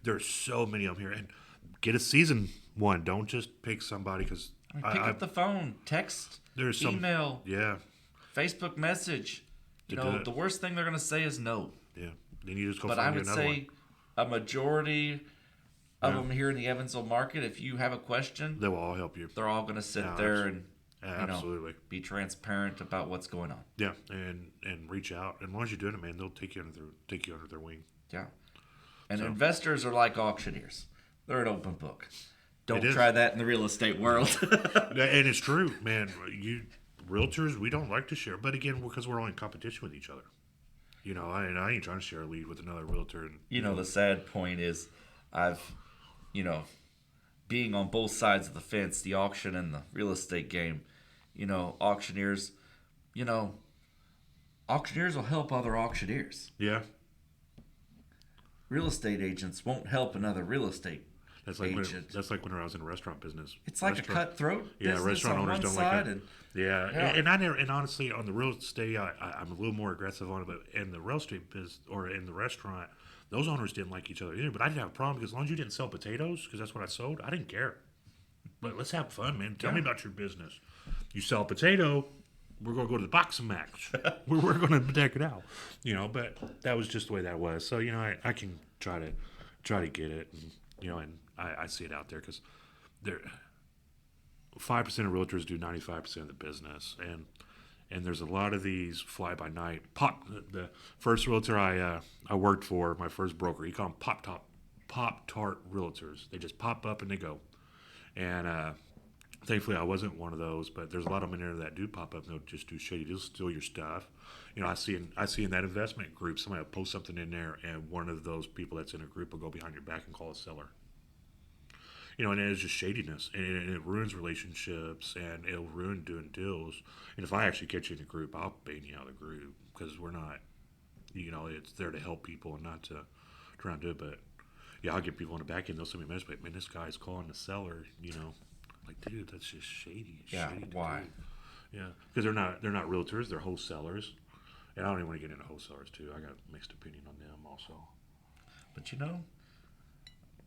There's so many of them here, and get a seasoned one. Don't just pick somebody because Pick up the phone, text, there's some email, yeah Facebook message. to do it. The worst thing they're going to say is no. Yeah, then you just go But I find you would another one. say a majority of Yeah. them here in the Evansville market, if you have a question, They will all help you. they're all going to sit Yeah, there and Absolutely. be transparent about what's going on. Yeah, and reach out. And as long as you're doing it, man, they'll take you under their wing. Yeah. And So- investors are like auctioneers. They're an open book. Don't is. try that in the real estate world. And it's true, man. You realtors, we don't like to share, but again, because we're all in competition with each other. I ain't trying to share a lead with another realtor. And The sad point is I've, being on both sides of the fence, the auction and the real estate game, auctioneers, auctioneers will help other auctioneers. yeah, Real estate agents won't help another real estate that's like agent. that's like when I was in the restaurant business. It's like a cutthroat Yeah, business restaurant on owners one don't side, like it. and Yeah, Yeah. and honestly, on the real estate, I'm a little more aggressive on it. But in the real estate business or in the restaurant, those owners didn't like each other either. But I didn't have a problem because as long as you didn't sell potatoes, because that's what I sold, I didn't care. But let's have fun, man. Tell me about your business. You sell a potato, we're going to go to the boxing match. we're going to deck it out, But that was just the way that was. So I can try to get it, and I see it out there because there 5% of realtors do 95% of the business, and there's a lot of these fly by night the first realtor I worked for, my first broker, he called them pop tart realtors. They just pop up and they go, and thankfully I wasn't one of those, but there's a lot of them in there that do pop up and they'll just do shady. They'll steal your stuff. I see in that investment group, somebody will post something in there, and one of those people that's in a group will go behind your back and call a seller. And it's just shadiness, and it ruins relationships, and it'll ruin doing deals. And if I actually catch you in a group, I'll ban you out of the group because we're not, it's there to help people and not to try and do it. But yeah, I'll get people on the back end. They'll send me a message, like, man, this guy's calling the seller. Like, dude, that's just shady. Yeah, shady to why? do. Yeah, because they're not realtors, they're wholesalers, and I don't even want to get into wholesalers too. I got a mixed opinion on them also.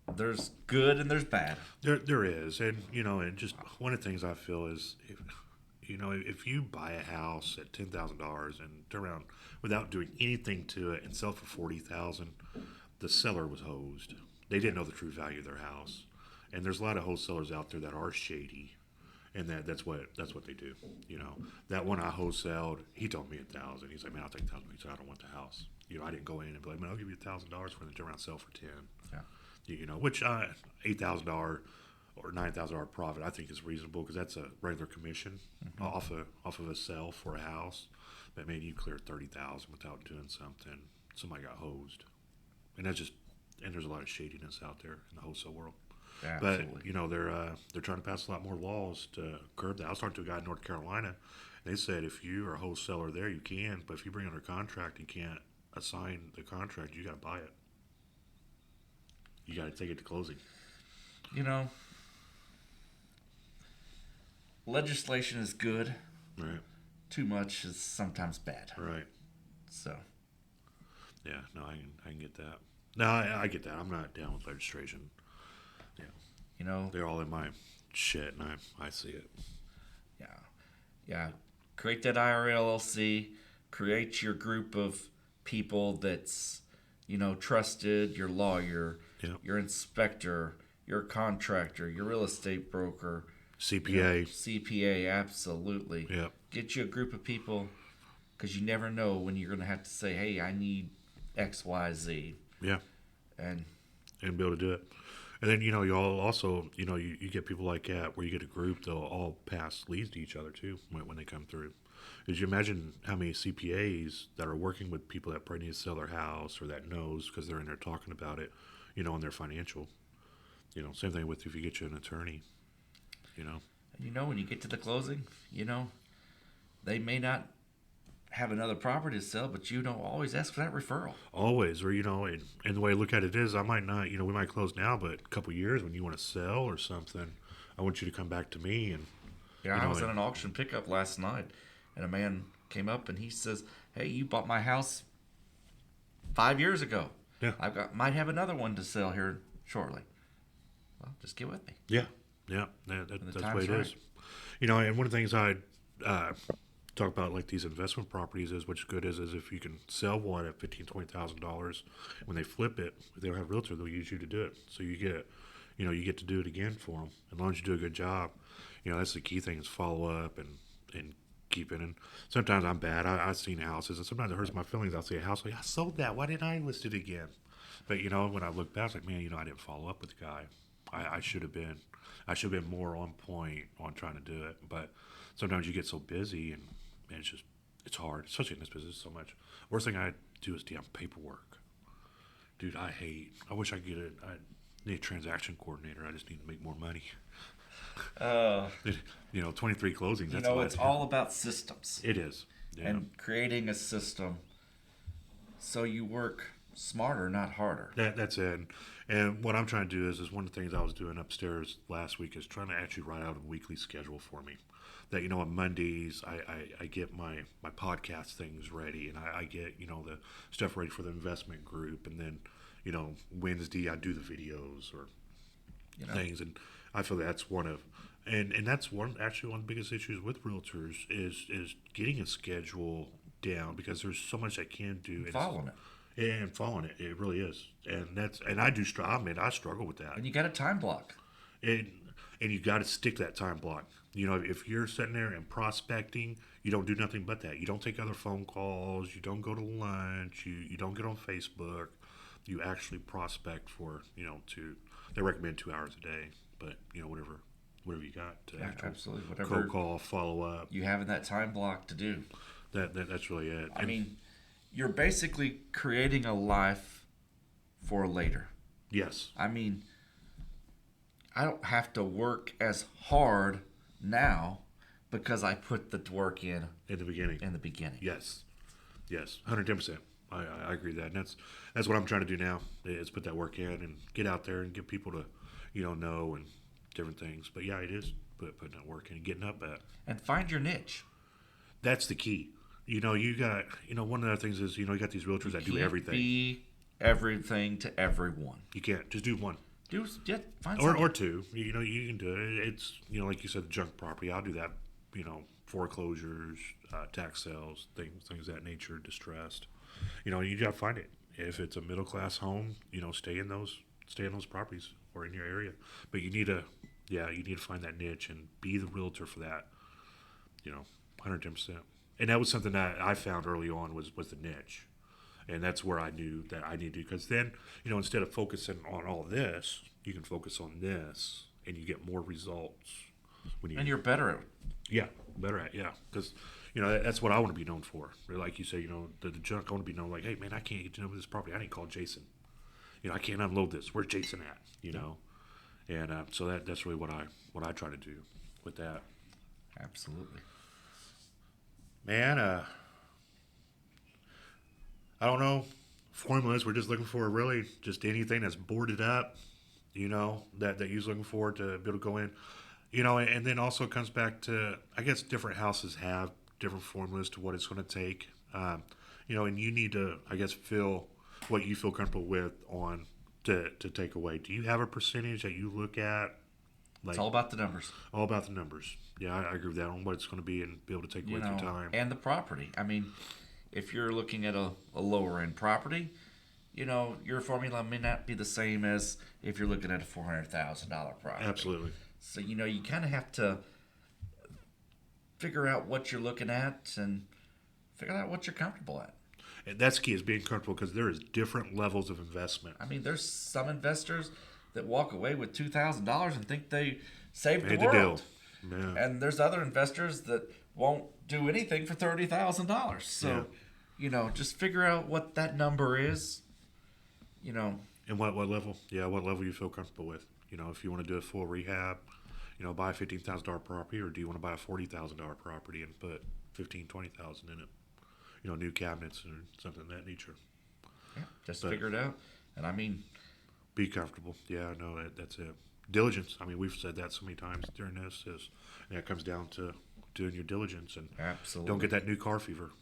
But there's good and there's bad. There is, and just one of the things I feel is, if you buy a house at $10,000 and turn around without doing anything to it and sell it for $40,000, the seller was hosed. They didn't know the true value of their house, and there's a lot of wholesalers out there that are shady, and that's what they do. That one I wholesaled, he told me $1,000. He's like, man, I'll take $1,000. He said, I don't want the house. I didn't go in and be like, man, I'll give you $1,000 for it, and turn around and sell for 10. Yeah. Which $8,000 or $9,000 profit I think is reasonable because that's a regular commission off of a sale for a house. But man, you cleared $30,000 without doing something. Somebody got hosed, and there's a lot of shadiness out there in the wholesale world. Yeah, But absolutely. they're trying to pass a lot more laws to curb that. I was talking to a guy in North Carolina. They said if you are a wholesaler there, you can, but if you bring under contract and can't assign the contract, you got to buy it. You got to take it to closing. Legislation is good. Right. Too much is sometimes bad. Right. So, Yeah. No, I can get that. No, I get that. I'm not down with legislation. Yeah. They're all in my shit, and I see it. yeah. Create that IRLLC. Create your group of people that's, trusted. Your lawyer, Yep. your inspector, your contractor, your real estate broker. CPA. CPA, absolutely. Yep. Get you a group of people because you never know when you're going to have to say, hey, I need X, Y, Z. Yeah. And Be able to do it. And then, you all also, you get people like that where you get a group, they'll all pass leads to each other too when they come through. Because you imagine how many CPAs that are working with people that probably need to sell their house or that knows because they're in there talking about it, on their financial. Same thing with if you get you an attorney, when you get to the closing, they may not have another property to sell, but always ask for that referral. Always, or and the way I look at it is, I might not, we might close now, but a couple of years when you want to sell or something, I want you to come back to me and. Yeah, I was at an auction pickup last night, and a man came up and he says, "Hey, you bought my house 5 years ago." Yeah. Might have another one to sell here shortly. Well, just get with me. Yeah. That's the way it is. Right. And one of the things I talk about, like these investment properties, is what's good is if you can sell one at $15,000-$20,000, when they flip it, if they don't have a realtor, they'll use you to do it. So you get to do it again for them. As long as you do a good job, that's the key thing is follow up and keep it. And sometimes I'm bad. I've seen houses, and sometimes it hurts my feelings. I'll see a house like, I sold that. Why didn't I list it again? But when I look back, I was like, man, I didn't follow up with the guy. I should have been. I should have been more on point on trying to do it. But sometimes you get so busy, and it's hard, especially in this business so much. Worst thing I do is damn paperwork. Dude, I wish I could get it. I need a transaction coordinator. I just need to make more money. 23 closings. That's it's all about systems. It is. Yeah. And creating a system so you work smarter, not harder. That's it. And what I'm trying to do is one of the things I was doing upstairs last week is trying to actually write out a weekly schedule for me. That, on Mondays, I get my podcast things ready, and I get, the stuff ready for the investment group. And then, Wednesday I do the videos or things. And I feel that's one of, and that's one of the biggest issues with realtors is getting a schedule down, because there's so much I can do. Following it. And following it, it really is, and I do I struggle with that. And you got a time block, and you got to stick to that time block. If you're sitting there and prospecting, you don't do nothing but that. You don't take other phone calls. You don't go to lunch. You don't get on Facebook. You actually prospect for they recommend 2 hours a day, but whatever you got to absolutely, whatever cold call, follow up. You have in that time block to do. That's really it. I mean, you're basically creating a life for later. Yes. I mean, I don't have to work as hard now because I put the work in the beginning. Yes. 110%. I agree with that. And that's what I'm trying to do now, is put that work in and get out there and get people to, know and different things. But yeah, it is putting that work in and getting up at. And find your niche. That's the key. You got, one of the things is, you got these realtors that do everything. Be everything to everyone. You can't. Just do one. Find or two. You can do it. It's, like you said, junk property. I'll do that. Foreclosures, tax sales, things of that nature, distressed. You got to find it. If it's a middle class home, stay in those properties or in your area. But you need to find that niche and be the realtor for that. 110%. And that was something that I found early on was the niche. And that's where I knew that I needed to, because then, instead of focusing on all this, you can focus on this and you get more results. And you're better at it. Yeah, better at it, yeah. Because, that's what I want to be known for. Like you say, the junk, I want to be known like, hey, man, I can't get to know this property. I didn't call Jason. I can't unload this. Where's Jason at? And so that's really what I try to do with that. Absolutely. Man, I don't know. Formulas, we're just looking for really just anything that's boarded up, that you're looking for to be able to go in. And then also it comes back to, I guess different houses have different formulas to what it's going to take. And you need to, I guess, feel what you feel comfortable with on to take away. Do you have a percentage that you look at? It's all about the numbers. All about the numbers. Yeah, I agree with that on what it's going to be and be able to take away your time. And the property. I mean, if you're looking at a lower end property, your formula may not be the same as if you're looking at a $400,000 property. Absolutely. So, you kind of have to figure out what you're looking at and figure out what you're comfortable at. And that's key, is being comfortable, because there is different levels of investment. I mean, there's some investors that walk away with $2,000 and think they saved the world. Yeah. And there's other investors that won't do anything for $30,000. So, just figure out what that number is, And what level? Yeah, what level you feel comfortable with. If you want to do a full rehab, buy a $15,000 property, or do you want to buy a $40,000 property and put $15,000-$20,000 in it? New cabinets or something of that nature. Yeah, just figure it out. And I mean, be comfortable. Yeah, no, that's it. Diligence. I mean, we've said that so many times during this. It comes down to doing your diligence, and absolutely don't get that new car fever.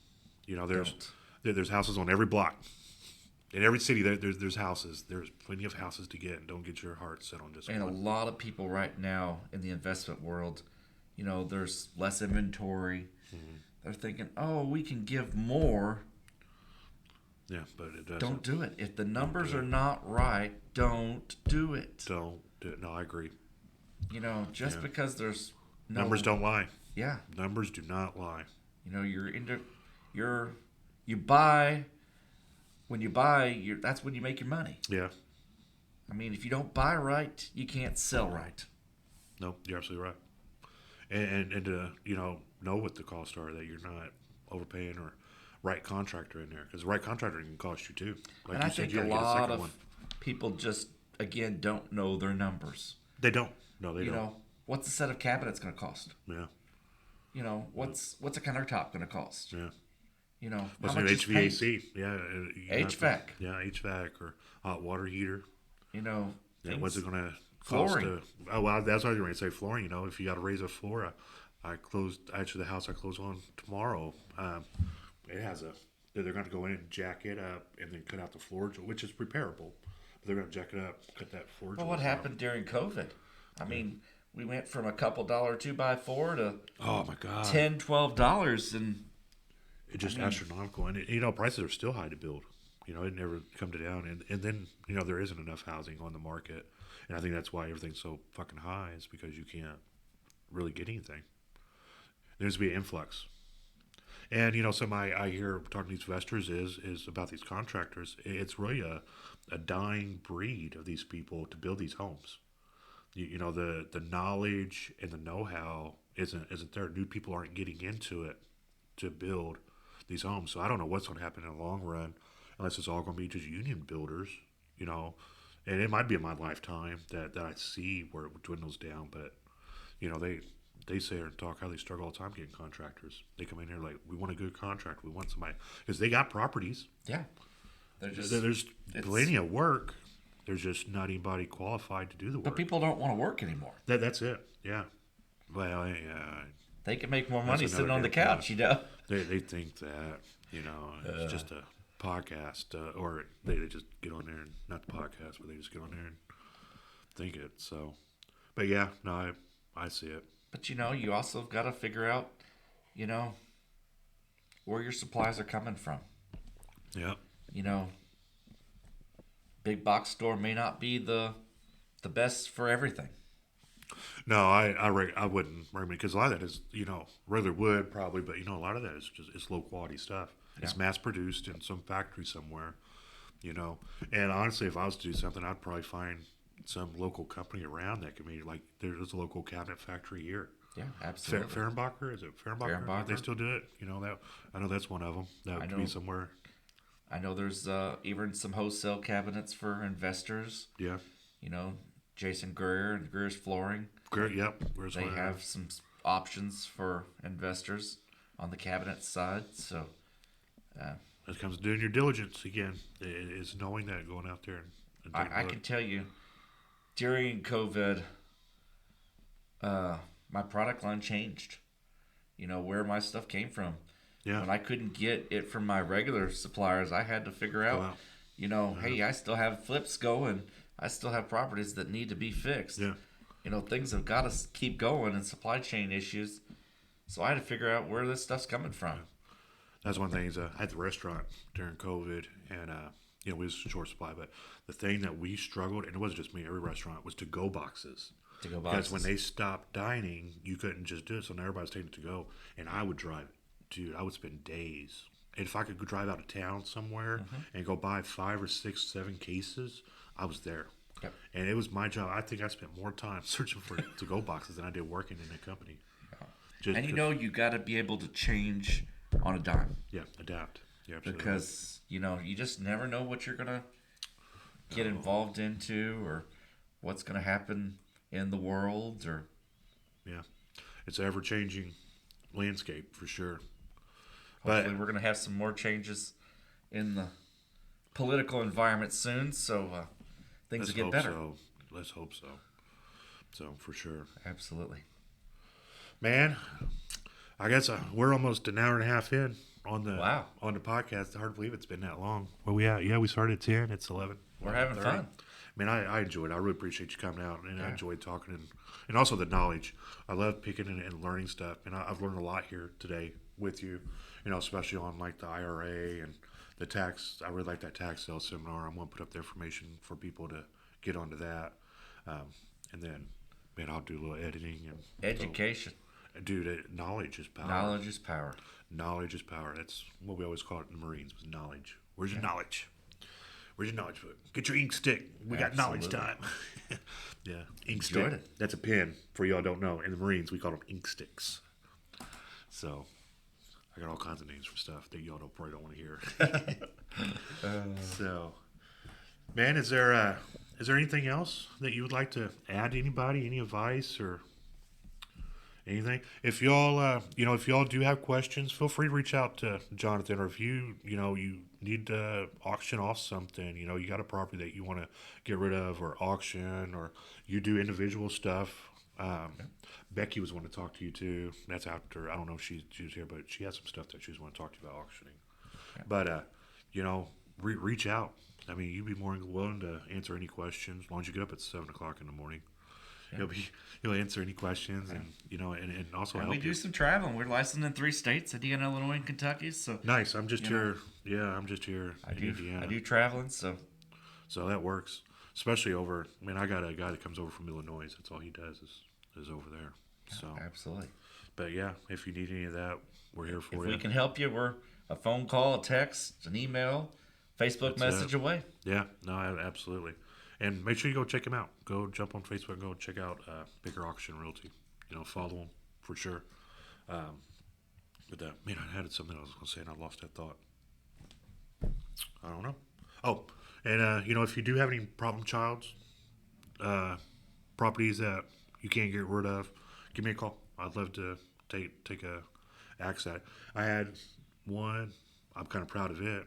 There's houses on every block. In every city, there's houses. There's plenty of houses to get, and don't get your heart set on just And a one. lot of people right now in the investment world, there's less inventory. They're thinking, oh, we can give more. Yeah, but it doesn't. Don't do it. If the numbers do are it. not right, don't do it. Don't do it. No, I agree. Just Yeah. because there's no Numbers don't lie. Yeah. Numbers do not lie. You buy when you buy, that's when you make your money. Yeah. I mean, if you don't buy right, you can't sell right. No, you're absolutely right. And to know what the costs are, that you're not overpaying, or right contractor in there, because the right contractor can cost you too. Like And you I said, think you a gotta get a lot second of one. people just, again, don't know their numbers. They don't. No, they don't. What's a set of cabinets going to cost? Yeah. What's a countertop going to cost? Yeah. How What's an much is paint? HVAC? Yeah. HVAC. HVAC or hot water heater. Yeah. What's it gonna cost? Flooring. Oh well, that's what I was going to say. Flooring. If you got to raise a floor, I closed. Actually, the house I close on tomorrow. It has they're going to go in and jack it up and then cut out the floor, which is repairable. But they're going to jack it up, cut that floor. Well, what happened during COVID? I mean, we went from a couple dollar 2x4 to Oh my God, $10-12, and it's just astronomical. And prices are still high to build. It never come down, and then there isn't enough housing on the market, and I think that's why everything's so fucking high, is because you can't really get anything. There needs to be an influx. And some I hear talking to these investors is about these contractors. It's really a dying breed of these people to build these homes. The knowledge and the know-how isn't there. New people aren't getting into it to build these homes. So I don't know what's going to happen in the long run, unless it's all going to be just union builders. And it might be in my lifetime that I see where it dwindles down. But they say and talk how they struggle all the time getting contractors. They come in here like, we want a good contractor. We want somebody, because they got properties. yeah, There's plenty of work. There's just not anybody qualified to do the work. but people don't want to work anymore. That's it. Yeah. Well, yeah. They can make more That's money sitting another on the good couch, They think that it's just a podcast, or they just get on there and not the podcast, but they just get on there and think it. So, but yeah, no, I see it. But you also got to figure out, where your supplies are coming from. Yeah. Big box store may not be the best for everything. No, I wouldn't recommend, because a lot of that is regular wood probably, but a lot of that is just it's low quality stuff. Yeah. It's mass produced in some factory somewhere, And honestly, if I was to do something, I'd probably find some local company around that could be like, there's a local cabinet factory here. Yeah, absolutely. Fehrenbacher, is it Fehrenbacher? Fehrenbacher. They still do it. That I know that's one of them. That would be somewhere. I know there's even some wholesale cabinets for investors. Yeah. Jason Greer and Greer's Flooring. Great. Yep. Where's They have some options for investors on the cabinet side. So, it comes to doing your diligence again. Is knowing that, going out there and taking a I look. can tell you, during COVID, my product line changed. Where my stuff came from. Yeah. When I couldn't get it from my regular suppliers, I had to figure out, hey, I still have flips going. I still have properties that need to be fixed. Yeah. Things have got to keep going, and supply chain issues. So I had to figure out where this stuff's coming from. That's one thing. Is I had the restaurant during COVID, and we was short supply. But the thing that we struggled, and it wasn't just me, every restaurant, was to-go boxes. To-go boxes. Because when they stopped dining, you couldn't just do it. So now everybody's taking it to go, and I would drive. Dude, I would spend days. And if I could go drive out of town somewhere and go buy 5 or 6, 7 cases, I was there. Yep. And it was my job. I think I spent more time searching for to-go boxes than I did working in a company. And you got to be able to change on a dime. Yeah, adapt. Yeah, absolutely. Because, you just never know what you're going to get involved into, or what's going to happen in the world. Yeah, it's an ever-changing landscape for sure. Hopefully we're going to have some more changes in the political environment soon, so things will get better. So. Let's hope so. So, for sure. Absolutely. Man, I guess we're almost an hour and a half in. on the Wow. on the podcast. It's hard to believe it's been that long. Where we at? Yeah, we started at 10. It's 11. We're having 11:30. fun. Man, I enjoyed it. I really appreciate you coming out, and I Yeah. enjoyed talking, and also the knowledge. I love picking and learning stuff, and I've learned a lot here today with you, especially on like the IRA and the tax. I really like that tax sale seminar. I'm going to put up the information for people to get onto that, and then, man, I'll do a little editing and Education. so, dude, knowledge is power. Knowledge is power. Knowledge is power. That's what we always call it in the Marines, was knowledge. Where's your knowledge? Where's your knowledge book? Get your ink stick. We got knowledge time. Yeah, ink stick. Enjoyed it. That's a pen, for y'all don't know. In the Marines, we call them ink sticks. So, I got all kinds of names for stuff that y'all probably don't want to hear. So, man, is there anything else that you would like to add to anybody? Any advice or anything? If y'all, if y'all do have questions, feel free to reach out to Jonathan. Or if you need to auction off something, you got a property that you want to get rid of or auction, or you do individual stuff. Becky was wanting to talk to you too. That's after, I don't know if she was here, but she has some stuff that she was want to talk to you about auctioning. Yeah. But reach out. I mean, you'd be more than willing to answer any questions as long as you get up at 7:00 in the morning. Yeah. He'll answer any questions, and and also And help we do you. some traveling. We're licensed in 3 states: Indiana, Illinois, and Kentucky. So Nice. I'm just here. Yeah, I'm just here I in do. Indiana. I do traveling. So So that works. Especially over. I mean, I got a guy that comes over from Illinois. That's all he does is over there. So, absolutely. but yeah, if you need any of that, we're here for If you. we can help you, we're a phone call, a text, an email, Facebook That's message away. Yeah, no, absolutely. And make sure you go check him out. Go jump on Facebook and go check out Baker Auction and Realty. Follow him for sure. But man, I had something I was going to say and I lost that thought. I don't know. Oh, and if you do have any problem childs, properties that you can't get rid of, give me a call. I'd love to take a axe at it. I had one. I'm kind of proud of it.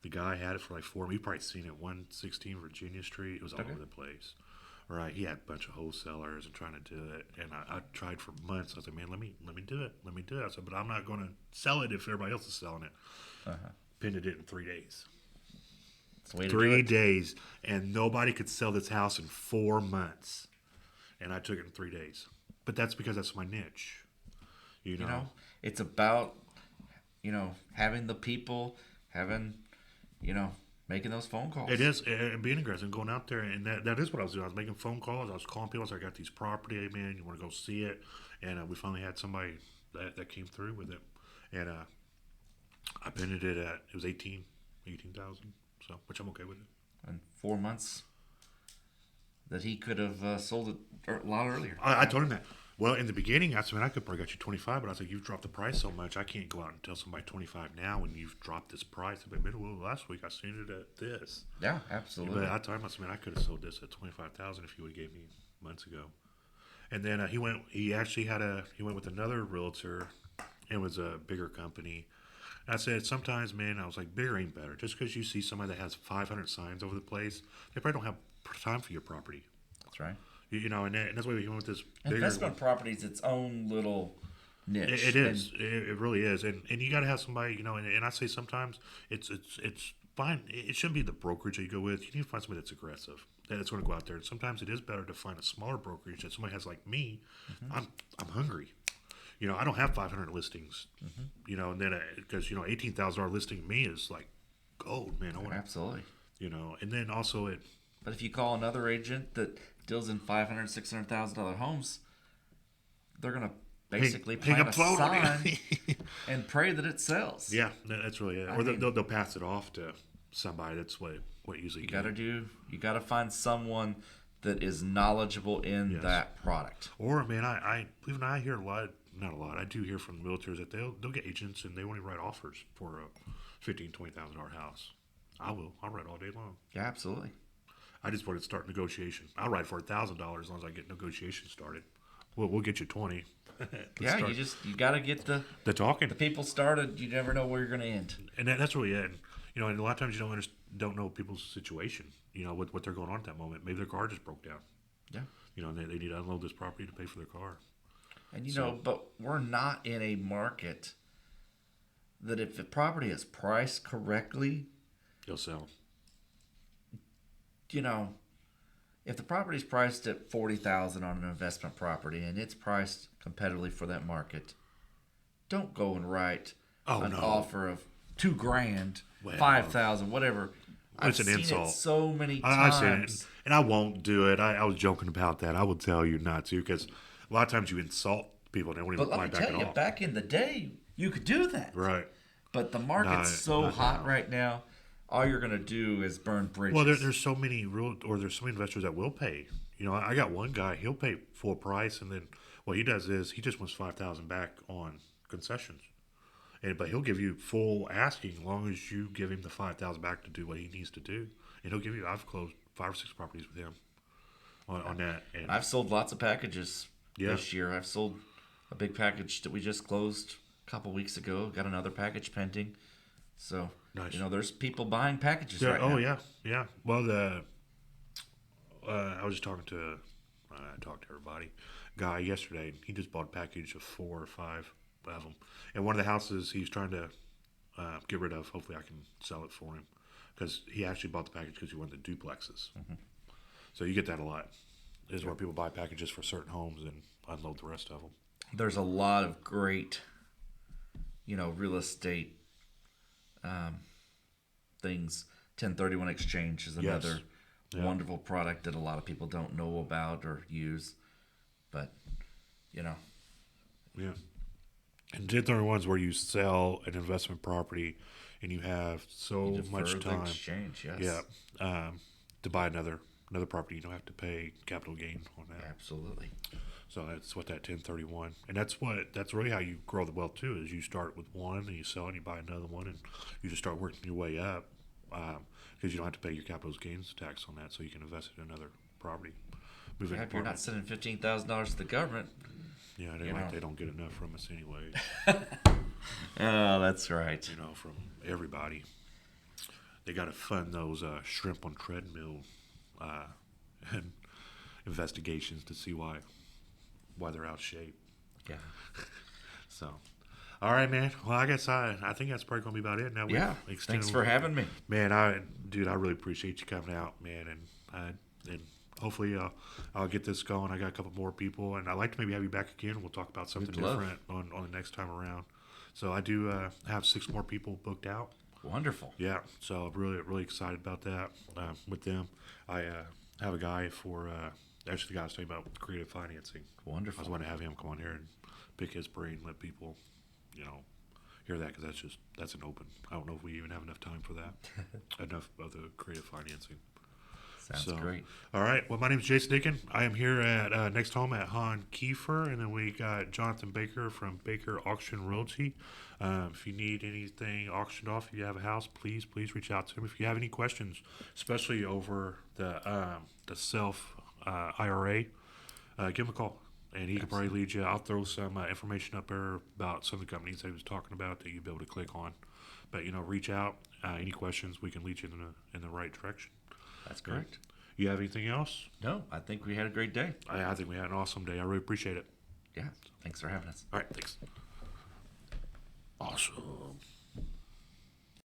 The guy had it for like 4. We've probably seen it 116 Virginia Street. It was all over the place. All right, he had a bunch of wholesalers and trying to do it, and I tried for months. I was like, man, let me do it. Let me do it. I said, but I'm not going to sell it if everybody else is selling it. Pinned it in 3 days. It's the way to 3 do it. days, and nobody could sell this house in 4 months, and I took it in 3 days. But that's because that's my niche. You know, It's about having the people, making those phone calls. It is, and being aggressive and going out there, and that is what I was doing. I was making phone calls. I was calling people. I was like, I got these property, hey, man, you want to go see it? And we finally had somebody that came through with it, and I pinned it at, it was 18,000, so, which I'm okay with it. In 4 months, that he could have sold it a lot earlier. I told him that. Well, in the beginning, I said, man, I could probably got you 25, but I was like, you've dropped the price so much, I can't go out and tell somebody 25 now when you've dropped this price. But well, last week I seen it at this. Yeah, absolutely. But I told him, I said, man, I could have sold this at 25,000 if you would have gave me months ago. And then he went with another realtor. It was a bigger company. I said, sometimes, man, I was like, bigger ain't better. Just because you see somebody that has 500 signs over the place, they probably don't have time for your property. That's right. And that's why we went with this bigger Investment property is its own little niche. It is. It really is. And you got to have somebody, and I say sometimes it's fine. It shouldn't be the brokerage that you go with. You need to find somebody that's aggressive, that's going to go out there. And sometimes it is better to find a smaller brokerage that somebody has like me. I'm hungry. I don't have 500 listings. And then because $18,000 listing to me is like gold, man. I want Absolutely. And then also it. But if you call another agent that deals in $500,000, $600,000 homes, they're gonna basically hang plant a a phone on sign and pray that it sells. Yeah, that's really it. Or they'll pass it off to somebody. That's what usually You gotta find someone that is knowledgeable in that product. Or man, I hear not a lot. I do hear from realtors that they'll get agents and they won't even write offers for a $15,000-$20,000 house. I'll write all day long. Yeah, absolutely. I just wanted to start negotiation. I'll write for $1,000 as long as I get negotiation started. We'll get you 20. Yeah, you got to get the talking. The people started. You never know where you're going to end. And that's really it. And, and a lot of times you don't know people's situation. What they're going on at that moment. Maybe their car just broke down. Yeah. And they need to unload this property to pay for their car. And but we're not in a market that if the property is priced correctly, You'll sell. you know, if the property's priced at 40,000 on an investment property and it's priced competitively for that market, don't go and write an offer of $2,000, Well, 5,000, whatever. I've it's an seen insult. it so many I times. say it, and I won't do it. I was joking about that. I will tell you not to, because a lot of times you insult people and they won't even But buy let me back tell at you, all. back in the day, you could do that. Right. But the market's so not hot now. right now, all you're going to do is burn bridges. Well, there's so many there's so many investors that will pay. You know, I got one guy. He'll pay full price, and then what he does is he just wants 5,000 back on concessions, but he'll give you full asking as long as you give him the 5,000 back to do what he needs to do, and he'll give you. I've closed 5 or 6 properties with him on that, and I've sold lots of packages Yeah. this year. I've sold a big package that we just closed a couple weeks ago. Got another package pending. So, Nice. there's people buying packages Yeah, right now. yeah. Well, I was just talking to I talked to everybody guy yesterday. And he just bought a package of 4 or 5 of them, and one of the houses he's trying to get rid of. Hopefully, I can sell it for him because he actually bought the package because he wanted the duplexes. Mm-hmm. So you get that a lot. Is where people buy packages for certain homes and unload the rest of them. There's a lot of great, real estate things. 1031 exchange is another Yeah. wonderful product that a lot of people don't know about or use. But, Yeah. And 1031 is where you sell an investment property and you have so defer much the time. exchange, yes. Yeah. To buy another property, you don't have to pay capital gain on that. Absolutely. So that's what that 1031, and that's really how you grow the wealth too. Is you start with one and you sell and you buy another one, and you just start working your way up because you don't have to pay your capital gains tax on that, so you can invest it in another property. Move it Yeah, in if you're not apartment. sending $15,000 to the government. Yeah, they don't get enough from us anyway. Oh, that's right. From everybody. They got to fund those shrimp on treadmill and investigations to see why they're out of shape. Yeah. So, all right, man. Well, I guess I think that's probably gonna be about it. Now, Yeah. Thanks for having me. Man, I really appreciate you coming out, man, and hopefully I'll get this going. I got a couple more people, and I'd like to maybe have you back again. We'll talk about something We'd love. different on the next time around. So I do have 6 more people booked out. Wonderful. Yeah, so I'm really excited about that with them. I have a guy for actually the guy I was talking about creative financing. I Wonderful. was wanting to have him come on here and pick his brain, let people, hear that because that's an open. I don't know if we even have enough time for that. Enough of the creative financing. Sounds great. All right. Well, my name is Jason Dickin. I am here at Next Home at Han Kiefer, and then we got Jonathan Baker from Baker Auction and Realty. If you need anything auctioned off, if you have a house, please reach out to him. If you have any questions, especially over the self IRA, give him a call, and he can probably lead you. I'll throw some information up there about some of the companies that he was talking about that you'll be able to click on. But reach out. Any questions, we can lead you in the right direction. That's correct. You have anything else? No, I think we had a great day. I think we had an awesome day. I really appreciate it. Yeah. Thanks for having us. All right, thanks. Awesome.